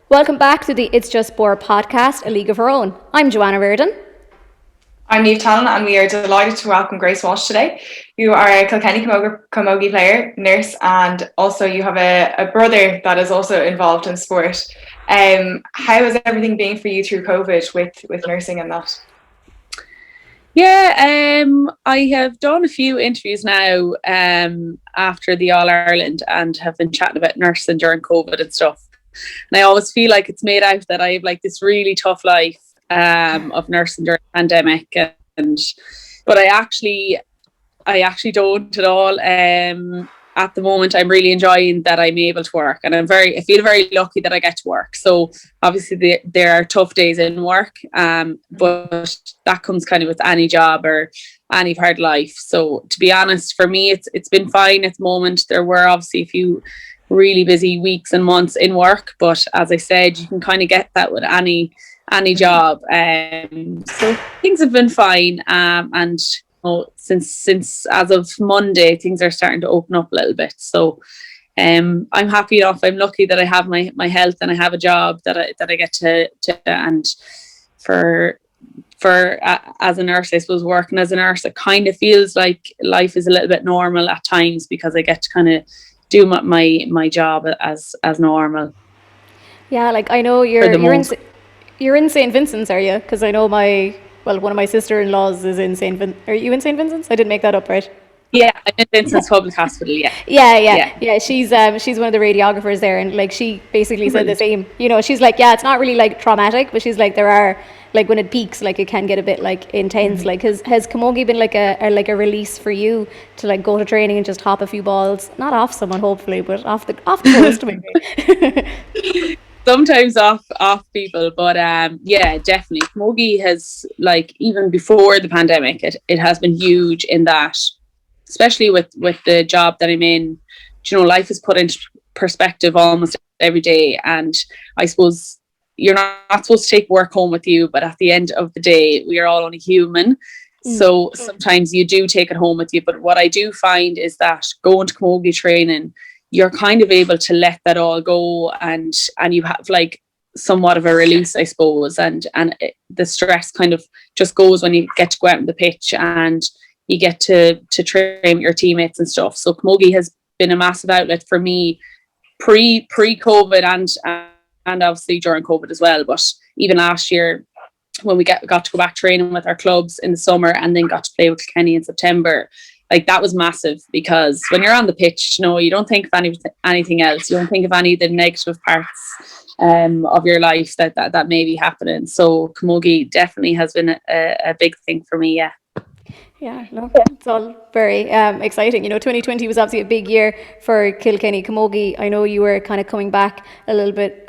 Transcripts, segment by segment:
Welcome back to the It's Just Sport podcast, A League of Her Own. I'm Joanna Reardon. I'm Niamh Talon, and we are delighted to welcome Grace Walsh today. You are a Kilkenny Camogie player, nurse, and also you have a brother that is also involved in sport. How has everything been for you through COVID with nursing and that? Yeah, I have done a few interviews now after the All Ireland and have been chatting about nursing during COVID and stuff. And I always feel like it's made out that I have like this really tough life of nursing during the pandemic, but I actually don't at all. At the moment, I'm really enjoying that I'm able to work, and I feel very lucky that I get to work. So obviously there are tough days in work, but that comes kind of with any job or any part of life. So to be honest, for me, it's been fine at the moment. There were obviously a few really busy weeks and months in work, but as I said, you can kind of get that with any job. So things have been fine, and since as of Monday, things are starting to open up a little bit. So I'm happy enough. I'm lucky that I have my health and I have a job that I get to and for as a nurse, I suppose working as a nurse, it kind of feels like life is a little bit normal at times because I get to kind of do my job as normal. Yeah, like I know you're in St. Vincent's, are you? Because I know one of my sister-in-laws is in St. Vincent. Are you in St. Vincent's? I didn't make that up, right? Yeah, I'm in Vincent's Public Hospital, yeah. Yeah. She's one of the radiographers there, and like she basically said the same. You know, she's like, yeah, it's not really like traumatic, but she's like, there are like when it peaks, like it can get a bit like intense. Like has Camogie been like a release for you to like go to training and just hop a few balls, not off someone hopefully, but off the coast maybe. Sometimes off people, but yeah, definitely. Camogie has, like, even before the pandemic, it has been huge in that, especially with the job that I'm in. You know, life is put into perspective almost every day, and I suppose you're not supposed to take work home with you, but at the end of the day, we are all only human. So sometimes you do take it home with you. But what I do find is that going to Camogie training, you're kind of able to let that all go, and you have like somewhat of a release, I suppose, and the stress kind of just goes when you get to go out on the pitch and you get to train with your teammates and stuff. So Camogie has been a massive outlet for me pre-COVID and obviously during COVID as well. But even last year, when we got to go back training with our clubs in the summer and then got to play with Kilkenny in September, like that was massive, because when you're on the pitch, you know, you don't think of anything else. You don't think of any of the negative parts of your life that may be happening. So Camogie definitely has been a big thing for me. Yeah, no, it's all very exciting. You know, 2020 was obviously a big year for Kilkenny Camogie. I know you were kind of coming back a little bit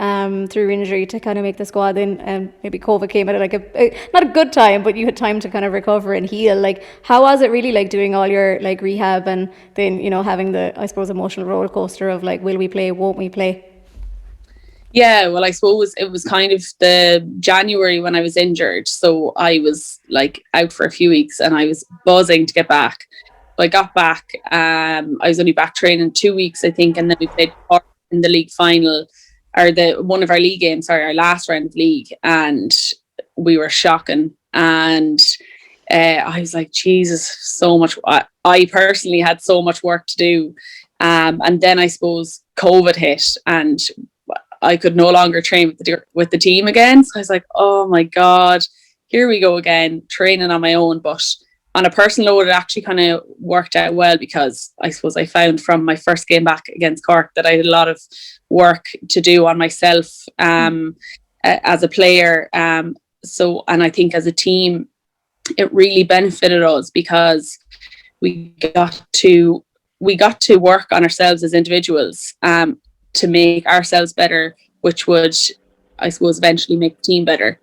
through injury to kind of make the squad in, and maybe COVID came at like not a good time, but you had time to kind of recover and heal. Like, how was it really like doing all your like rehab and then, you know, having the, I suppose, emotional roller coaster of like, will we play, won't we play? Yeah, well, I suppose it was kind of the January when I was injured. So I was like out for a few weeks and I was buzzing to get back. But I got back. I was only back training 2 weeks, I think. And then we played in the league final, or one of our league games, sorry, our last round of league. And we were shocking. And I was like, Jesus, so much. I personally had so much work to do. And then I suppose COVID hit and I could no longer train with the team again. So I was like, oh my God, here we go again, training on my own. But on a personal note, it actually kind of worked out well, because I suppose I found from my first game back against Cork that I had a lot of work to do on myself as a player. So, and I think as a team, it really benefited us because we got to work on ourselves as individuals. To make ourselves better, which would, I suppose, eventually make the team better.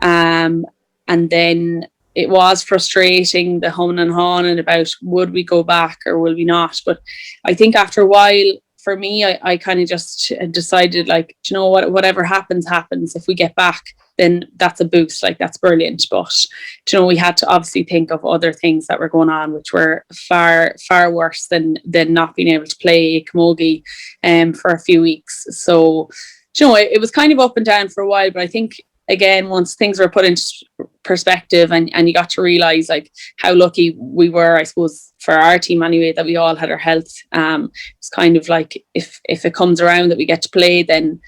And then it was frustrating, the humming and hawing about would we go back or will we not. But I think after a while, for me, I kind of just decided, like, you know what, whatever happens. If we get back, then that's a boost, like that's brilliant. But, you know, we had to obviously think of other things that were going on, which were far worse than not being able to play Camogie for a few weeks. So you know, it was kind of up and down for a while, but I think again, once things were put into perspective and you got to realize like how lucky we were, I suppose, for our team anyway, that we all had our health. It's kind of like if it comes around that we get to play, then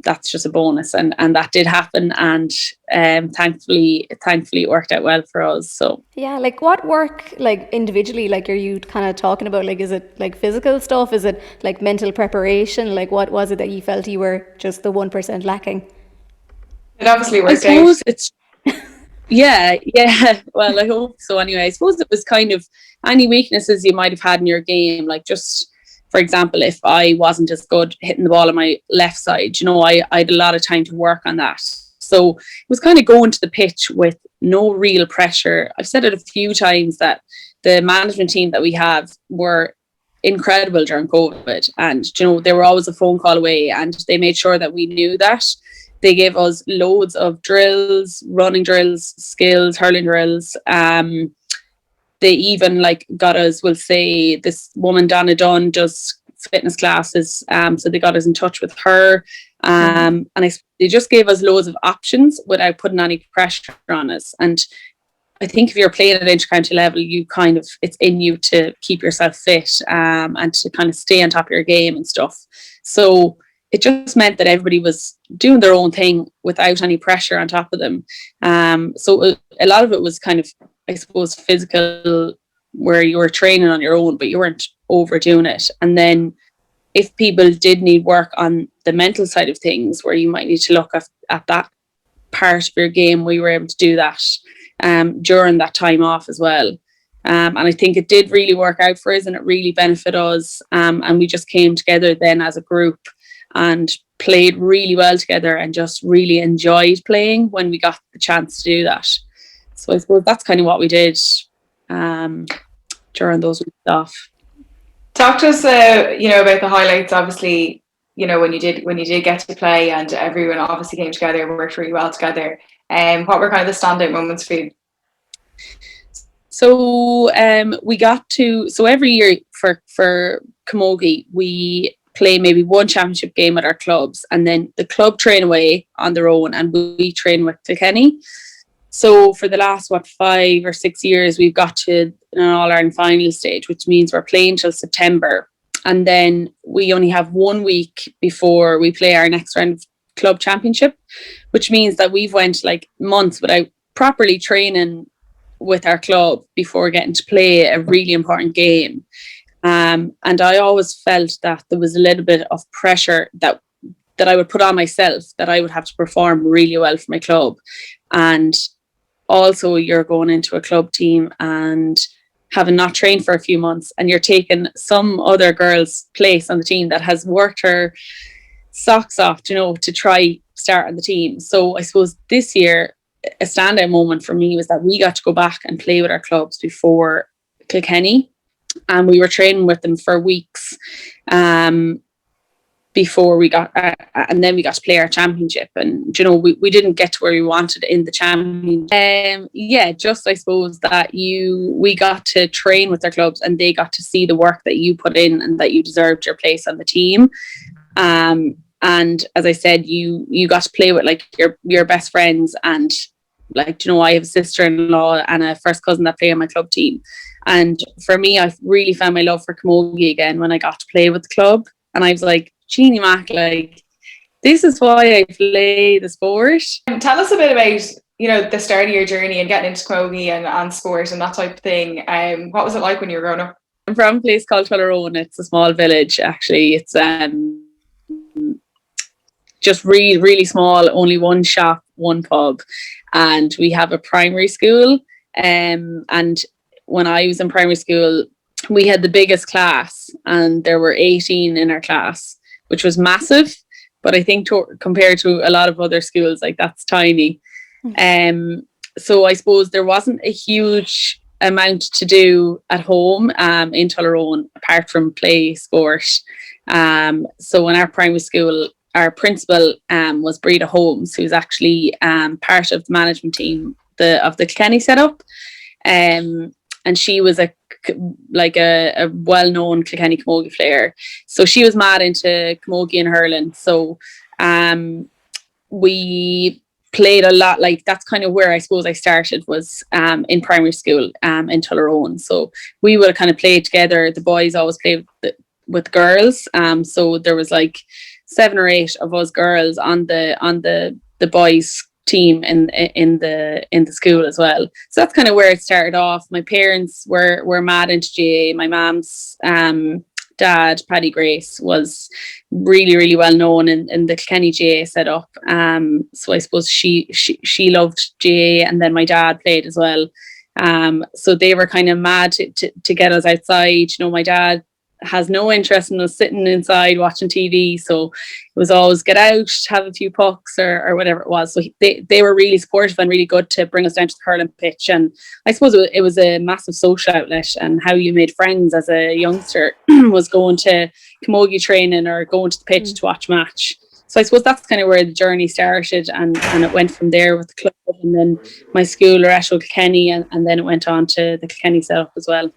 that's just a bonus, and that did happen, and thankfully it worked out well for us. So yeah, like what work, like individually, like are you kind of talking about? Like, is it like physical stuff? Is it like mental preparation? Like, what was it that you felt you were just the 1% lacking? It obviously I worked out. suppose it's yeah. Well, I hope so. Anyway, I suppose it was kind of any weaknesses you might have had in your game, like just. For example, if I wasn't as good hitting the ball on my left side, you know, I had a lot of time to work on that. So it was kind of going to the pitch with no real pressure. I've said it a few times that the management team that we have were incredible during COVID, and you know, they were always a phone call away, and they made sure that we knew that. They gave us loads of drills, running drills, skills, hurling drills. They even like got us, we'll say this woman Donna Dunn does fitness classes, so they got us in touch with her, and they just gave us loads of options without putting any pressure on us. And I think if you're playing at inter-county level, you kind of, it's in you to keep yourself fit, and to kind of stay on top of your game and stuff. So it just meant that everybody was doing their own thing without any pressure on top of them. So a lot of it was kind of, I suppose, physical, where you were training on your own, but you weren't overdoing it. And then if people did need work on the mental side of things, where you might need to look at that part of your game, we were able to do that during that time off as well. And I think it did really work out for us, and it really benefited us. And we just came together then as a group and played really well together, and just really enjoyed playing when we got the chance to do that. So I suppose that's kind of what we did during those weeks off. Talk to us, about the highlights. Obviously, when you did get to play, and everyone obviously came together and worked really well together. What were kind of the standout moments for you? So we got to, so every year for Camogie, we play maybe one championship game at our clubs, and then the club train away on their own, and we train with Kilkenny. So for the last 5 or 6 years, we've got to an All-Ireland final stage, which means we're playing till September, and then we only have 1 week before we play our next round of club championship, which means that we've went like months without properly training with our club before getting to play a really important game. And I always felt that there was a little bit of pressure that I would put on myself, that I would have to perform really well for my club. And also you're going into a club team and having not trained for a few months, and you're taking some other girl's place on the team that has worked her socks off, to try start on the team. So I suppose this year, a standout moment for me was that we got to go back and play with our clubs before Kilkenny, and we were training with them for weeks before we got and then we got to play our championship. And we didn't get to where we wanted in the championship. Just I suppose that we got to train with our clubs, and they got to see the work that you put in, and that you deserved your place on the team. And as I said, you got to play with like your best friends, and like, I have a sister-in-law and a first cousin that play on my club team. And for me, I really found my love for Camogie again when I got to play with the club. And I was like, Jeannie Mac, like, this is why I play the sport. Tell us a bit about, the start of your journey and getting into Camogie and sport and that type of thing. What was it like when you were growing up? I'm from a place called Tullaroan. It's a small village, actually. It's just really, really small, only one shop, one pub. And we have a primary school. And when I was in primary school, we had the biggest class, and there were 18 in our class, which was massive. But I think compared to a lot of other schools, like, that's tiny. So I suppose there wasn't a huge amount to do at home in Tullaroan, apart from play sport. So in our primary school, our principal was Breda Holmes, who's actually part of the management team of the Kilkenny setup. And she was a well-known Kilkenny Camogie player. So she was mad into Camogie and hurling. So we played a lot. Like that's kind of where I suppose I started, was in primary school in Tullaroan. So we would have kind of played together. The boys always played with girls. So there was like 7 or 8 of us girls on the boys team in the school as well. So that's kind of where it started off. My parents were mad into GAA. My mom's dad, Paddy Grace, was really, really well known in the Kilkenny GAA setup. So I suppose she loved GAA, and then my dad played as well. So they were kind of mad to get us outside. You know, my dad has no interest in us sitting inside watching TV, so it was always get out, have a few pucks or whatever it was. So they were really supportive and really good to bring us down to the hurling pitch. And I suppose it was a massive social outlet, and how you made friends as a youngster was going to camogie training or going to the pitch to watch match. So I suppose that's kind of where the journey started, and it went from there with the club, and then my school, Aspirations Kilkenny, and then it went on to the Kilkenny setup as well.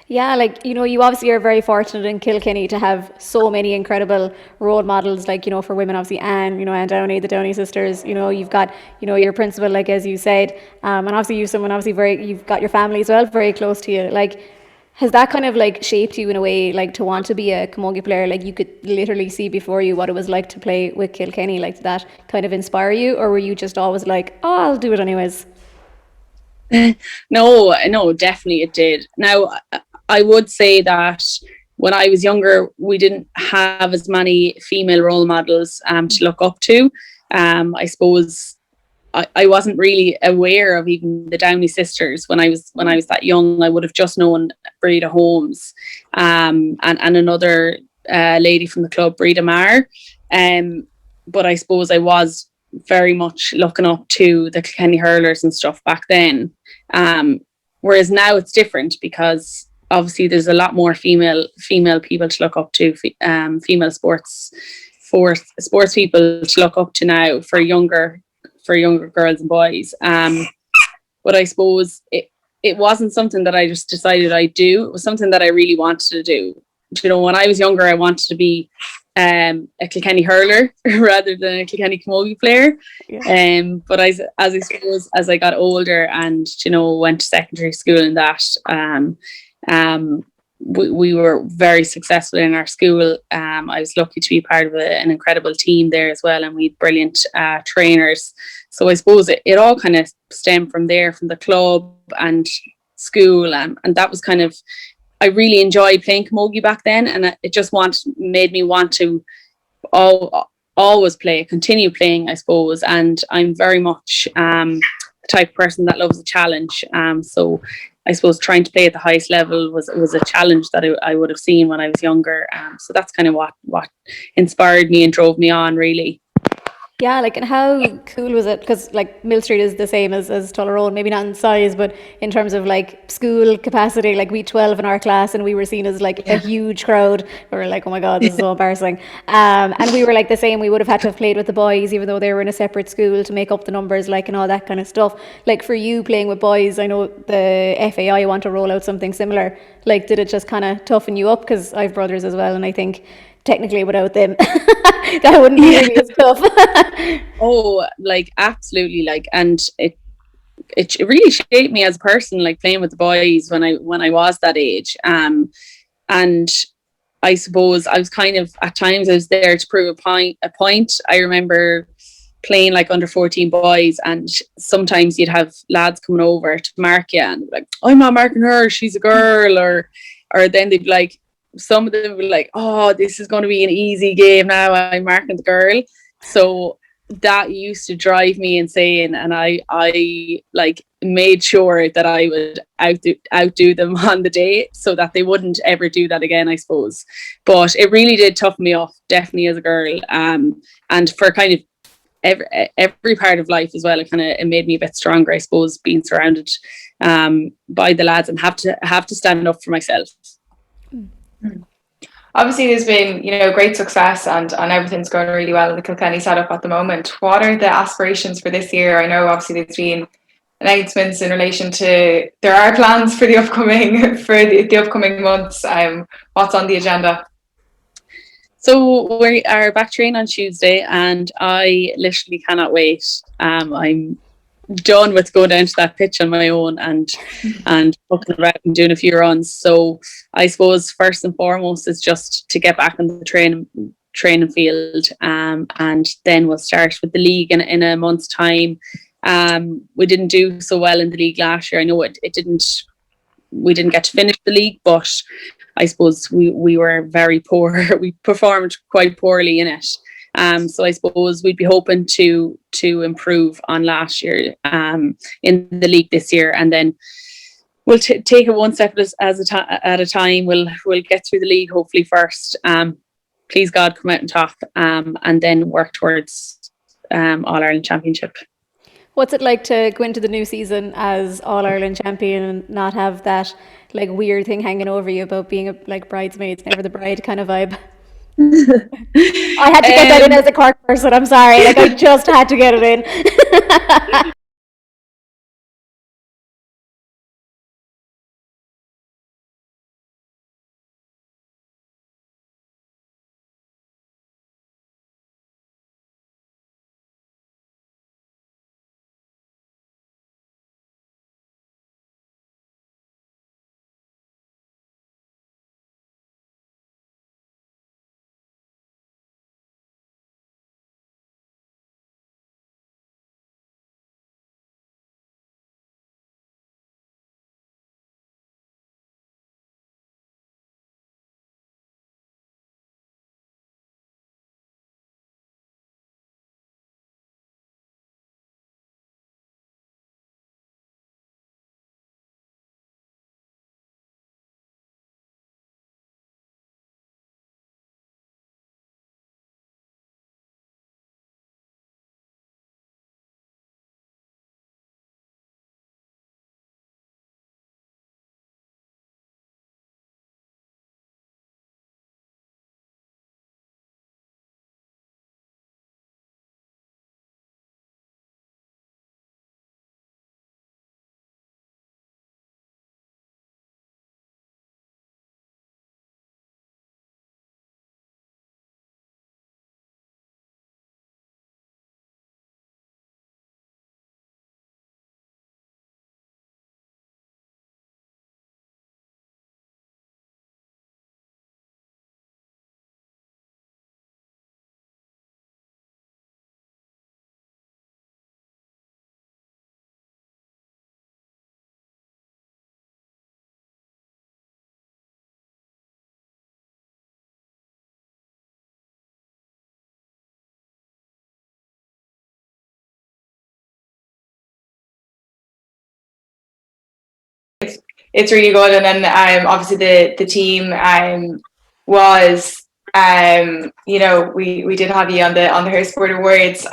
Yeah, like, you know, you obviously are very fortunate in Kilkenny to have so many incredible role models, like, you know, for women, obviously, Anne Downey, the Downey sisters, you know, you've got, you know, your principal, like, as you said, and obviously you've got your family as well, very close to you. Like, has that kind of like shaped you in a way, like to want to be a camogie player? Like you could literally see before you what it was like to play with Kilkenny. Like, did that kind of inspire you, or were you just always like, oh, I'll do it anyways? No, definitely it did. Now, I would say that when I was younger, we didn't have as many female role models to look up to. I suppose I wasn't really aware of even the Downey sisters when I was that young. I would have just known Breda Holmes and another lady from the club, Breda Marr. But I suppose I was very much looking up to the Kilkenny hurlers and stuff back then. Whereas now it's different, because obviously there's a lot more female people to look up to, female sports people to look up to now for younger girls and boys. But I suppose it wasn't something that I just decided I'd do. It was something that I really wanted to do. You know, when I was younger, I wanted to be a Kilkenny hurler rather than a Kilkenny camogie player. Yeah. But as I suppose as I got older and, you know, went to secondary school and that, we were very successful in our school. I was lucky to be part of an incredible team there as well, and we had brilliant trainers. So I suppose it all kind of stemmed from there, from the club and school, and that was kind of, I really enjoyed playing camogie back then, and it just made me want to always continue playing, I suppose. And I'm very much the type of person that loves a challenge. So I suppose trying to play at the highest level was a challenge that I would have seen when I was younger. So that's kind of what inspired me and drove me on, really. Yeah, like, and how cool was it? Because like Mill Street is the same as Tullaroan, maybe not in size, but in terms of like school capacity, like we 12 in our class, and we were seen as like a huge crowd. We were like, oh my God, this is so embarrassing. And we were like the same. We would have had to have played with the boys, even though they were in a separate school, to make up the numbers, like, and all that kind of stuff. Like for you playing with boys, I know the FAI want to roll out something similar. Like, did it just kind of toughen you up? Because I have brothers as well, and I think technically without them that wouldn't be really as tough. Oh, like absolutely, like, and it really shaped me as a person, like playing with the boys when I was that age. And I suppose I was kind of, at times I was there to prove a point. I remember playing like under 14 boys, and sometimes you'd have lads coming over to mark you and like, I'm not marking her, she's a girl, or then they'd be like, some of them were like, oh, this is going to be an easy game now, I'm marking the girl. So that used to drive me insane, and I like made sure that I would outdo them on the day, so that they wouldn't ever do that again, I suppose. But it really did toughen me off, definitely, as a girl, and for kind of every part of life as well. It made me a bit stronger, I suppose, being surrounded by the lads and have to stand up for myself. Obviously there's been, you know, great success and everything's going really well in the Kilkenny setup at the moment. What are the aspirations for this year? I know obviously there's been announcements in relation to, there are plans for the upcoming months. What's on the agenda? So we are back training on Tuesday, and I literally cannot wait. I'm done with going down to that pitch on my own and fucking around and doing a few runs. So I suppose first and foremost is just to get back on the training field, and then we'll start with the league in a month's time. We didn't do so well in the league last year. I know it didn't. We didn't get to finish the league, but I suppose we were very poor. We performed quite poorly in it. So I suppose we'd be hoping to improve on last year in the league this year, and then we'll take it one step at a time. We'll get through the league hopefully first. Please God, come out on top, and then work towards All Ireland Championship. What's it like to go into the new season as All-Ireland champion and not have that like weird thing hanging over you about being a like bridesmaids, never the bride kind of vibe? I had to get that in as a Cork person, I'm sorry. Like I just had to get it in. It's really good. And then obviously the team was we did have you on the Her Sport Awards,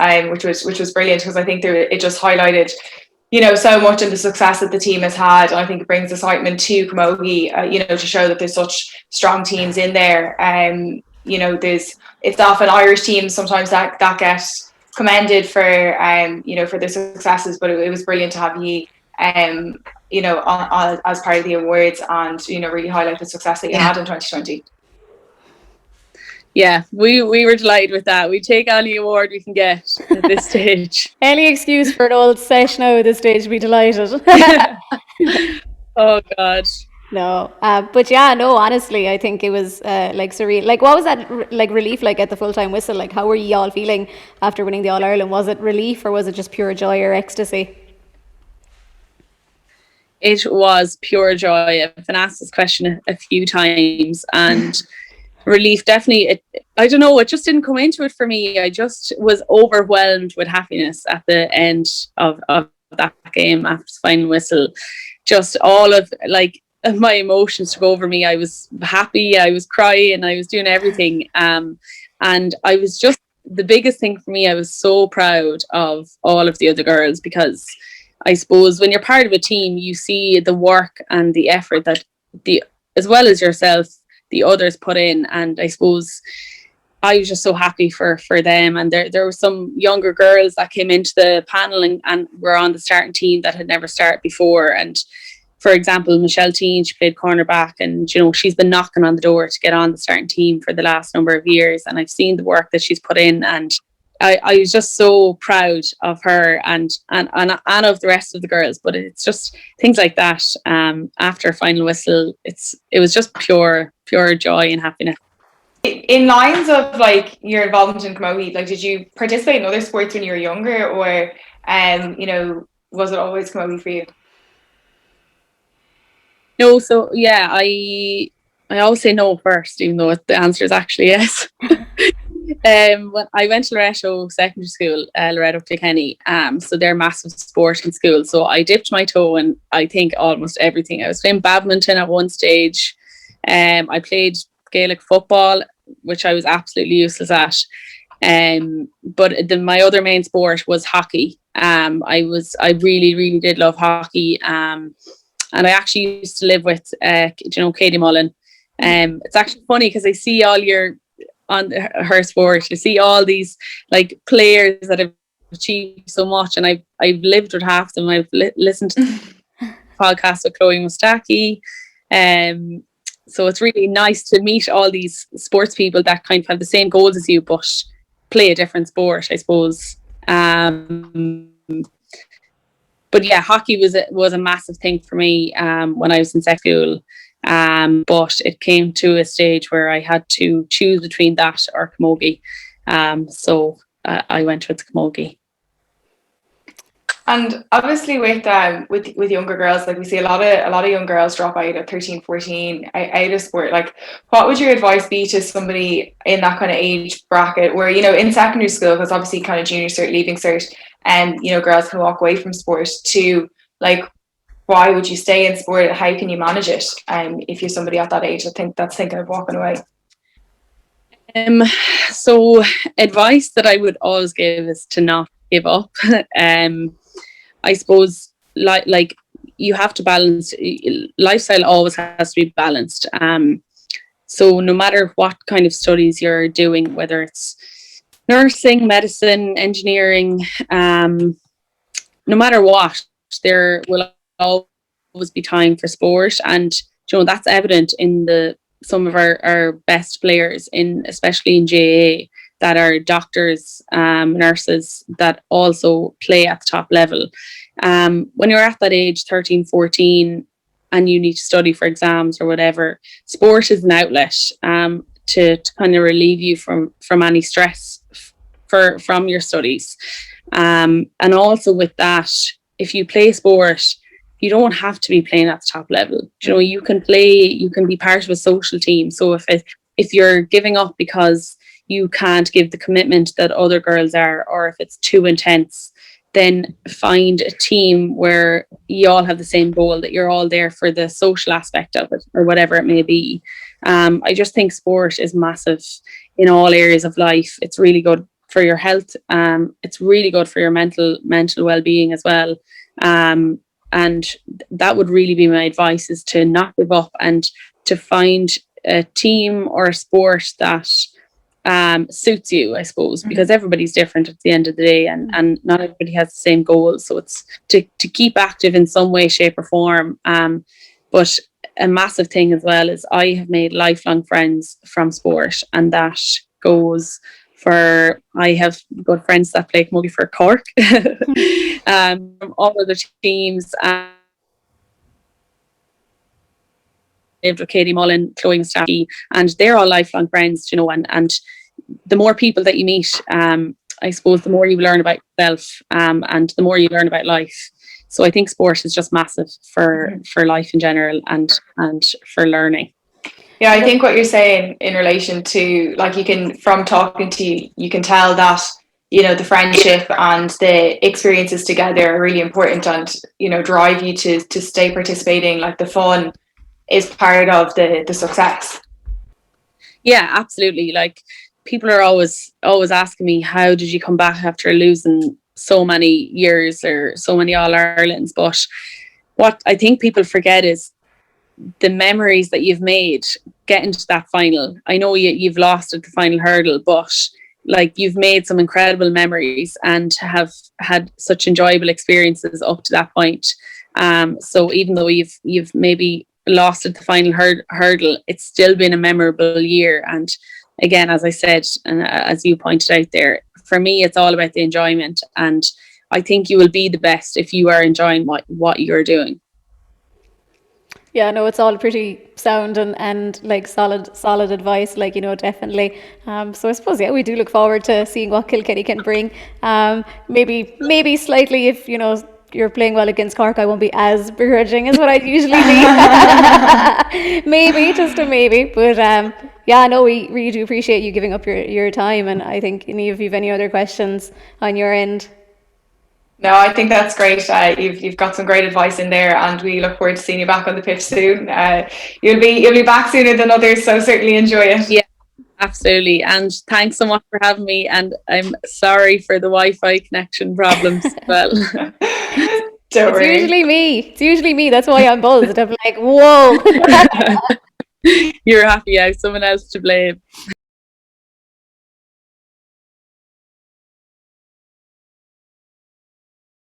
which was brilliant, because I think it just highlighted so much of the success that the team has had. And I think it brings excitement to Camogie, to show that there's such strong teams in there. It's often Irish teams sometimes that get commended for for their successes, but it was brilliant to have you as part of the awards, and really highlight the success that you had in 2020. Yeah, we were delighted with that. We take any award we can get at this stage. Any excuse for an old sesh now at this stage, be delighted. Oh God. No, but yeah, no, honestly, I think it was like surreal. Like, what was that like relief like at the full-time whistle? Like, how were you all feeling after winning the All-Ireland? Was it relief, or was it just pure joy or ecstasy? It was pure joy. I've been asked this question a few times, and relief, definitely. I don't know, it just didn't come into it for me. I just was overwhelmed with happiness at the end of that game after the final whistle. Just all of my emotions took over me. I was happy, I was crying, I was doing everything. And I was just, the biggest thing for me, I was so proud of all of the other girls, because I suppose when you're part of a team, you see the work and the effort that as well as yourself, the others put in. And I suppose I was just so happy for them. And there were some younger girls that came into the panel and were on the starting team that had never started before. And for example, Michelle Teen, she played cornerback, and you know, she's been knocking on the door to get on the starting team for the last number of years, and I've seen the work that she's put in, and I was just so proud of her and of the rest of the girls. But it's just things like that. After a final whistle, it was just pure joy and happiness. In lines of like your involvement in Camogie, like did you participate in other sports when you were younger, or you know, was it always Camogie for you? No, so yeah, I always say no first, even though the answer is actually yes. When I went to Loretto Secondary School, Loretto Kilkenny, so they're massive sporting school. So I dipped my toe in, I think, almost everything. I was playing badminton at one stage. I played Gaelic football, which I was absolutely useless at. But my other main sport was hockey. I really did love hockey. And I actually used to live with, you know, Katie Mullen. It's actually funny because I see all your on her sport. You see all these like players that have achieved so much, and I've lived with half of them. I've listened to podcasts with Chloe Mustaki. So it's really nice to meet all these sports people that kind of have the same goals as you, but play a different sport, I suppose. But yeah, hockey was a massive thing for me when I was in secondary school. But it came to a stage where I had to choose between that or Camogie. So I went with Camogie. And obviously with younger girls, like we see a lot of young girls drop out at 13, 14 out of sport. Like, what would your advice be to somebody in that kind of age bracket where, you know, in secondary school, because obviously kind of junior cert, leaving cert, and you know, girls can walk away from sport, to like, why would you stay in sport? How can you manage it? If you're somebody at that age, I think that's thinking of walking away. So advice that I would always give is to not give up. I suppose like you have to balance. Lifestyle always has to be balanced. So no matter what kind of studies you're doing, whether it's nursing, medicine, engineering, no matter what, there will always be time for sport, and you know, that's evident in some of our best players, especially in JA, that are doctors, nurses, that also play at the top level. When you're at that age, 13, 14, and you need to study for exams or whatever, sport is an outlet to kind of relieve you from any stress from your studies. And also with that, if you play sport, you don't have to be playing at the top level. You know, you can be part of a social team. So if you're giving up because you can't give the commitment that other girls are, or if it's too intense, then find a team where you all have the same goal, that you're all there for the social aspect of it, or whatever it may be. I just think sport is massive in all areas of life. It's really good for your health. It's really good for your mental well-being as well. And that would really be my advice, is to not give up and to find a team or a sport that suits you, I suppose, because everybody's different at the end of the day, and not everybody has the same goals. So it's to keep active in some way, shape or form. But a massive thing as well is I have made lifelong friends from sport, and that goes for, I have good friends that play Camogie for Cork, from all other teams. Lived with Katie Mullen, Chloe Mustaki, and they're all lifelong friends, you know, and the more people that you meet, I suppose the more you learn about yourself, and the more you learn about life. So I think sport is just massive for life in general, and for learning. Yeah, I think what you're saying in relation to, like, you can, from talking to you, you can tell that, you know, the friendship and the experiences together are really important, and, you know, drive you to stay participating. Like, the fun is part of the success. Yeah, absolutely. Like, people are always asking me, how did you come back after losing so many years or so many All-Irelands? But what I think people forget is the memories that you've made getting to that final. I know you've lost at the final hurdle, but like, you've made some incredible memories and have had such enjoyable experiences up to that point. So even though you've maybe lost at the final hurdle, it's still been a memorable year. And again, as I said, and as you pointed out there, for me, it's all about the enjoyment. And I think you will be the best if you are enjoying what you're doing. Yeah, no, it's all pretty sound and like solid advice, like, you know, definitely. So I suppose, yeah, we do look forward to seeing what Kilkenny can bring. Maybe slightly, if, you know, you're playing well against Cork, I won't be as begrudging as what I'd usually be. Maybe, just a maybe. But yeah, no, we really do appreciate you giving up your time. And I think, if you've any other questions on your end. No, I think that's great. You've got some great advice in there, and we look forward to seeing you back on the pitch soon. You'll be back sooner than others, so certainly enjoy it. Yeah, absolutely. And thanks so much for having me. And I'm sorry for the Wi-Fi connection problems as well. Don't worry. It's usually me. That's why I'm buzzed. I'm like, whoa. You're happy out. Someone else to blame.